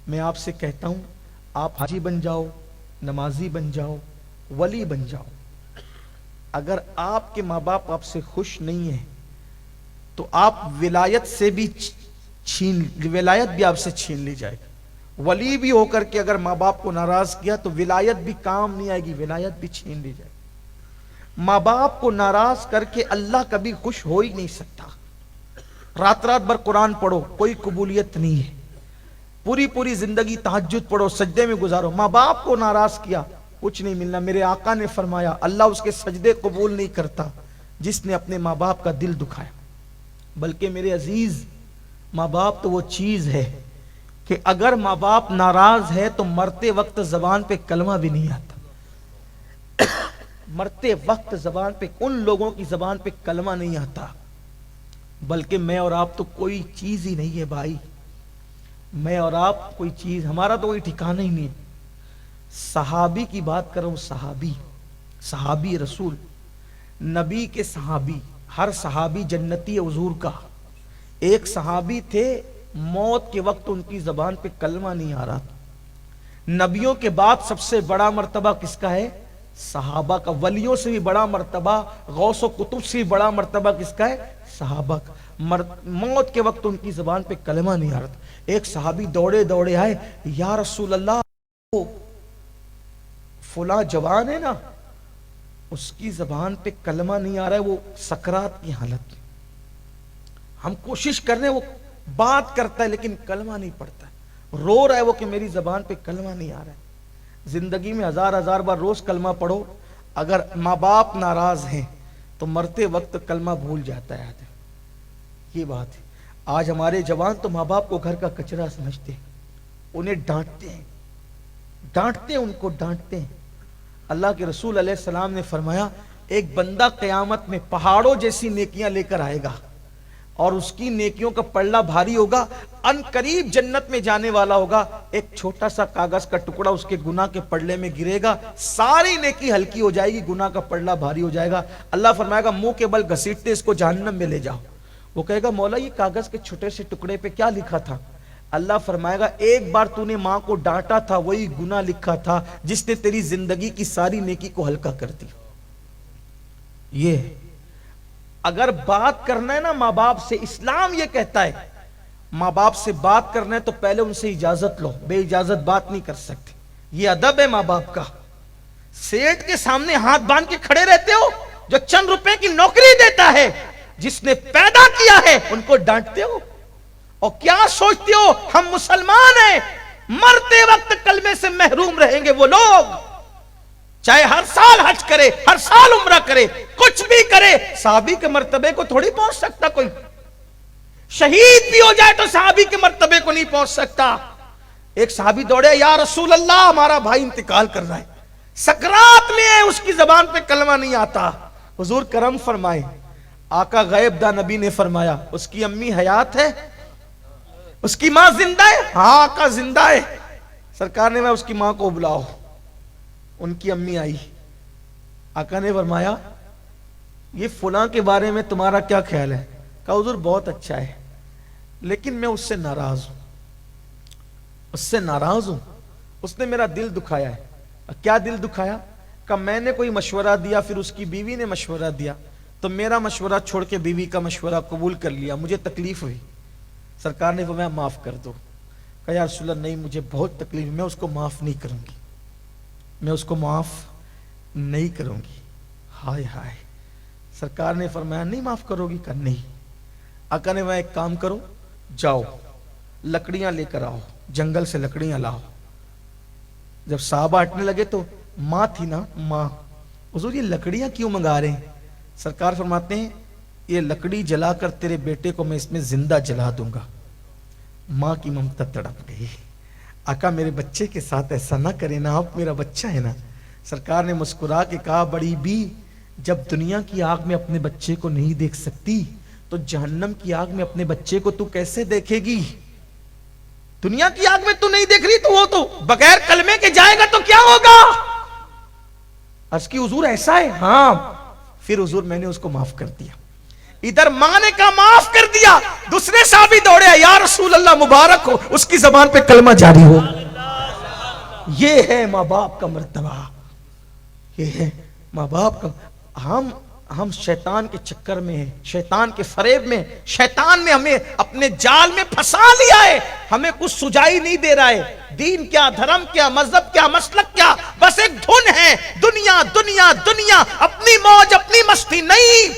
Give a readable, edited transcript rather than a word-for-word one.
میں آپ سے کہتا ہوں آپ حاجی بن جاؤ, نمازی بن جاؤ, ولی بن جاؤ, اگر آپ کے ماں باپ آپ سے خوش نہیں ہیں تو آپ ولایت سے بھی ولایت بھی آپ سے چھین لی جائے گی. ولی بھی ہو کر کے اگر ماں باپ کو ناراض کیا تو ولایت بھی کام نہیں آئے گی, ولایت بھی چھین لی جائے گی. ماں باپ کو ناراض کر کے اللہ کبھی خوش ہو ہی نہیں سکتا. رات رات بھر قرآن پڑھو کوئی قبولیت نہیں ہے, پوری پوری زندگی تہجد پڑھو سجدے میں گزارو, ماں باپ کو ناراض کیا کچھ نہیں ملنا. میرے آقا نے فرمایا اللہ اس کے سجدے قبول نہیں کرتا جس نے اپنے ماں باپ کا دل دکھایا. بلکہ میرے عزیز ماں باپ تو وہ چیز ہے کہ اگر ماں باپ ناراض ہے تو مرتے وقت زبان پہ کلمہ بھی نہیں آتا. مرتے وقت زبان پہ ان لوگوں کی زبان پہ کلمہ نہیں آتا. بلکہ میں اور آپ تو کوئی چیز ہی نہیں ہے بھائی, میں اور آپ کوئی چیز, ہمارا تو کوئی ٹھکانہ ہی نہیں ہے. صحابی کی بات کروں, صحابی رسول, نبی کے صحابی, ہر صحابی جنتی حضور کا. ایک صحابی تھے موت کے وقت ان کی زبان پہ کلمہ نہیں آ رہا. نبیوں کے بعد سب سے بڑا مرتبہ کس کا ہے؟ صحابہ کا. ولیوں سے بھی بڑا مرتبہ, غوث و قطب سے بھی بڑا مرتبہ کس کا ہے؟ صحابہ کا. موت کے وقت ان کی زبان پہ کلمہ نہیں آ رہا تھا. ایک صحابی دوڑے دوڑے آئے, یا رسول اللہ فلاں جوان ہے نا اس کی زبان پہ کلمہ نہیں آ رہا ہے, وہ سکرات کی حالت میں, ہم کوشش کر رہے ہیں, وہ بات کرتا ہے لیکن کلمہ نہیں پڑتا ہے, رو رہا ہے وہ کہ میری زبان پہ کلمہ نہیں آ رہا ہے. زندگی میں ہزار ہزار بار روز کلمہ پڑھو, اگر ماں باپ ناراض ہیں تو مرتے وقت کلمہ بھول جاتا ہے. یہ بات ہے. آج ہمارے جوان تو ماں باپ کو گھر کا کچرا سمجھتے ہیں, انہیں ڈانٹتے ہیں, ان کو ڈانٹتے ہیں. اللہ کے رسول علیہ السلام نے فرمایا ایک بندہ قیامت میں پہاڑوں جیسی نیکیاں لے کر آئے گا اور اس کی نیکیوں کا پلڑا بھاری ہوگا, ان قریب جنت میں جانے والا ہوگا. ایک چھوٹا سا کاغذ کا ٹکڑا اس کے گناہ کے پلڑے میں گرے گا, ساری نیکی ہلکی ہو جائے گی, گناہ کا پلڑا بھاری ہو جائے گا. اللہ فرمائے گا منہ کے بل گھسیٹتے اس کو جہنم میں لے جاؤ. وہ کہے گا مولا یہ کاغذ کے چھوٹے سے ٹکڑے پہ کیا لکھا تھا؟ اللہ فرمائے گا ایک بار تو نے ماں کو ڈانٹا تھا, وہی گناہ لکھا تھا جس نے تیری زندگی کی ساری نیکی کو ہلکا کر دی. یہ اگر بات کرنا ہے نا ماں باپ سے, اسلام یہ کہتا ہے ماں باپ سے بات کرنا ہے تو پہلے ان سے اجازت لو, بے اجازت بات نہیں کر سکتے. یہ ادب ہے ماں باپ کا. سیٹ کے سامنے ہاتھ باندھ کے کھڑے رہتے ہو, جو چند روپے کی نوکری دیتا ہے, جس نے پیدا کیا ہے, ان کو ڈانٹتے ہو. اور کیا سوچتے ہو ہم مسلمان ہیں, مرتے وقت کلمے سے محروم رہیں گے وہ لوگ, چاہے ہر سال حج کرے, ہر سال عمرہ کرے, کچھ بھی کرے, صحابی کے مرتبے کو تھوڑی پہنچ سکتا کوئی. شہید بھی ہو جائے تو صحابی کے مرتبے کو نہیں پہنچ سکتا. ایک صحابی دوڑے, یا رسول اللہ ہمارا بھائی انتقال کر رہا ہے, سکرات میں ہے, اس کی زبان پہ کلمہ نہیں آتا. حضور کرم فرمائے. آقا غیب دا نبی نے فرمایا اس کی امی حیات ہے, اس کی ماں زندہ ہے؟ ہاں آقا زندہ ہے. سرکار نے میں اس کی ماں کو بلاؤ. ان کی امی آئی, آقا نے فرمایا یہ فلاں کے بارے میں تمہارا کیا خیال ہے؟ کہا حضور بہت اچھا ہے لیکن میں اس سے ناراض ہوں, اس نے میرا دل دکھایا ہے. کیا دل دکھایا؟ کہ میں نے کوئی مشورہ دیا, پھر اس کی بیوی نے مشورہ دیا, تو میرا مشورہ چھوڑ کے بیوی کا مشورہ قبول کر لیا, مجھے تکلیف ہوئی. سرکار نے فرمایا معاف کر دو. کہا یا رسول اللہ نہیں مجھے بہت تکلیف, میں اس کو معاف نہیں کروں گی, میں اس کو معاف نہیں کروں گی. ہائے ہائے. سرکار نے فرمایا نہیں معاف کرو گی؟ کہا نہیں. آقا نے فرمایا ایک کام کرو, جاؤ لکڑیاں لے کر آؤ, جنگل سے لکڑیاں لاؤ. جب صحابہ ہٹنے لگے تو ماں تھی نا, ماں, حضور یہ لکڑیاں کیوں منگا رہے ہیں؟ سرکار فرماتے ہیں یہ لکڑی جلا کر تیرے بیٹے کو میں اس میں زندہ جلا دوں گا. ماں کی ممتا تڑپ گئی. آقا میرے بچے کے ساتھ ایسا نہ کرے نا, آپ میرا بچہ ہے نا. سرکار نے مسکرا کے کہا بڑی بی, جب دنیا کی آگ میں اپنے بچے کو نہیں دیکھ سکتی تو جہنم کی آگ میں اپنے بچے کو تو کیسے دیکھے گی؟ دنیا کی آگ میں تو نہیں دیکھ رہی تو وہ تو بغیر کلمے کے جائے گا تو کیا ہوگا؟ عرض کی حضور ایسا ہے؟ ہاں. پھر حضور میں نے اس کو معاف کر دیا. ادھر ماں نے کہا معاف کر دیا، دوسرے صحابی دوڑے یا رسول اللہ مبارک ہو، اس کی زبان پہ کلمہ جاری ہو۔ یہ ہے ماں باپ کا مرتبہ، یہ ہے ماں باپ کا۔ ہم شیطان کے چکر میں ہیں، شیطان کے فریب میں، شیطان نے ہمیں اپنے جال میں پھنسا لیا ہے، ہمیں کچھ سجائی نہیں دے رہا ہے۔ دین کیا، دھرم کیا، مذہب کیا، مسلک کیا، بس ایک دھن ہے، دنیا دنیا دنیا، اپنی موج اپنی مستی نہیں۔